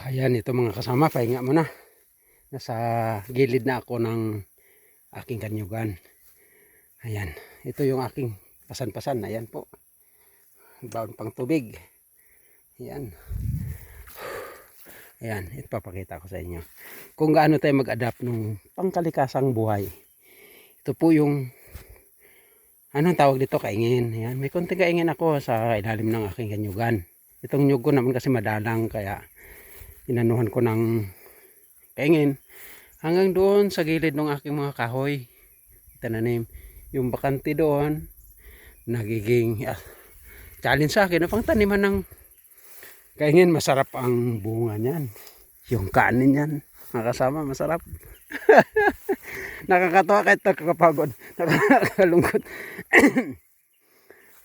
Ayan, ito mga kasama, pahinga muna. Nasa gilid na ako ng aking kanyugan. Ayan, ito yung aking pasan-pasan. Ayan po, baon pang tubig. Ayan. Ayan, ipapakita ko sa inyo kung gaano tayo mag-adapt ng pangkalikasang buhay. Ito po yung anong tawag dito, kaingin. Ayan, may konting kaingin ako sa ilalim ng aking kanyugan. Itong nyug ko naman kasi madalang, kaya inanuhan ko ng kaingin hanggang doon sa gilid ng aking mga kahoy tananim. Yung bakante doon nagiging challenge sa akin upang taniman ng kaingin. Masarap ang bunga niyan, yung kanin yan mga kasama, masarap. Nakakatawa kahit nakakapagod, nakakalungkot.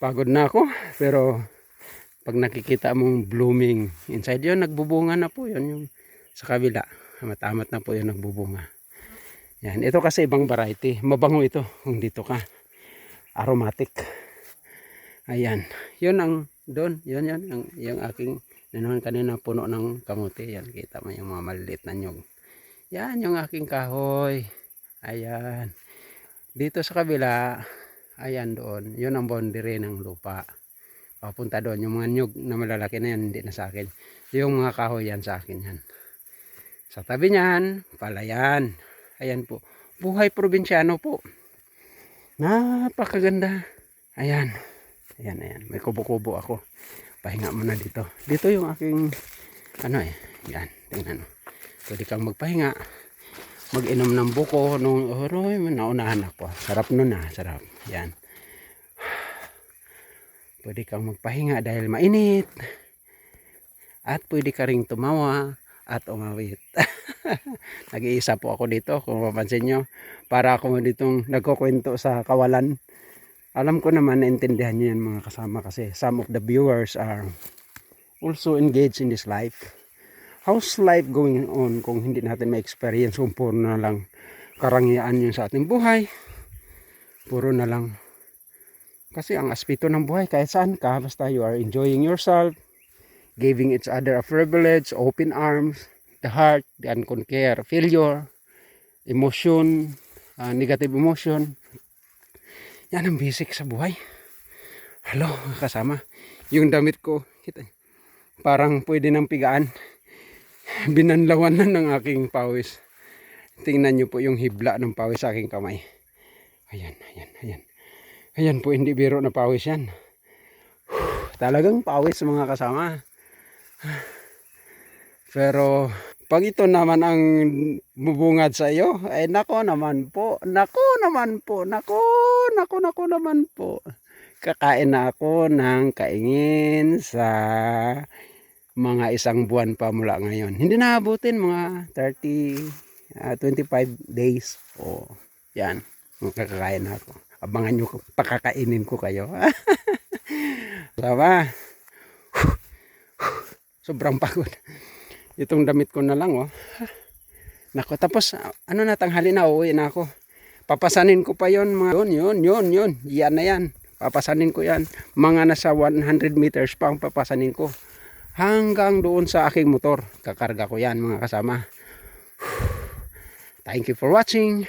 Pagod na ako, pero pag nakikita mong blooming inside yun, nagbubunga na po yun. Yung sa kabila, amat-amat na po yun nagbubunga. Yan, ito kasi ibang variety, mabango ito kung dito ka, aromatic. Ayan, yun ang doon, yun yung aking nanuhan kanina, puno ng kamote. Yan, kita mo yung mga maliliit na nyog. Yan yung aking kahoy. Ayan, dito sa kabila, ayan doon, yun ang boundary ng lupa. Papunta doon, yung mga nyug na malalaki na yan, hindi na sa akin. Yung mga kahoy yan sa akin yan. Sa tabi niyan, palayan. Ayan po, buhay probinsyano po. Napakaganda. Ayan, ayan, may kubo-kubo ako. Pahinga muna dito. Dito yung aking, yan, tingnan mo. Pwede kang magpahinga, mag-inom ng buko, nung naunahan ako. Sarap nun sarap. Yan. Pwede kang magpahinga dahil mainit. At pwede ka ring tumawa at umawit. Nag-iisa po ako dito, kung mapansin nyo. Para ako ditong nagkukwento sa kawalan. Alam ko naman, naintindihan nyo yan mga kasama, kasi some of the viewers are also engaged in this life. How's life going on kung hindi natin ma-experience, kung puro na lang karangyaan yun sa ating buhay? Puro na lang. Kasi ang aspeto ng buhay, kahit saan ka, basta you are enjoying yourself, giving each other a privilege, open arms, the heart, the unconquer, failure, emotion, negative emotion. Yan ang basic sa buhay. Hello, kasama. Yung damit ko, kita, parang pwede nang pigaan. Binanlawan na ng aking pawis. Tingnan nyo po yung hibla ng pawis sa aking kamay. Ayan. Ayan po, hindi biro na pawis yan. Talagang pawis mga kasama. Pero pag ito naman ang bubungad sa iyo, ay nako naman po. Kakain na ako ng kaingin sa mga isang buwan pa mula ngayon. Hindi na abutin mga 25 days. Yan, makakain na ako. Abangan nyo, pakakainin ko kayo. Sama. Sobrang pagod. Itong damit ko na lang, Nako, tapos tanghali na, uuwi na ako. Papasanin ko pa yon mga yun. Yan na yan. Papasanin ko yan. Mga nasa 100 meters pa ang papasanin ko. Hanggang doon sa aking motor. Kakarga ko yan mga kasama. Thank you for watching.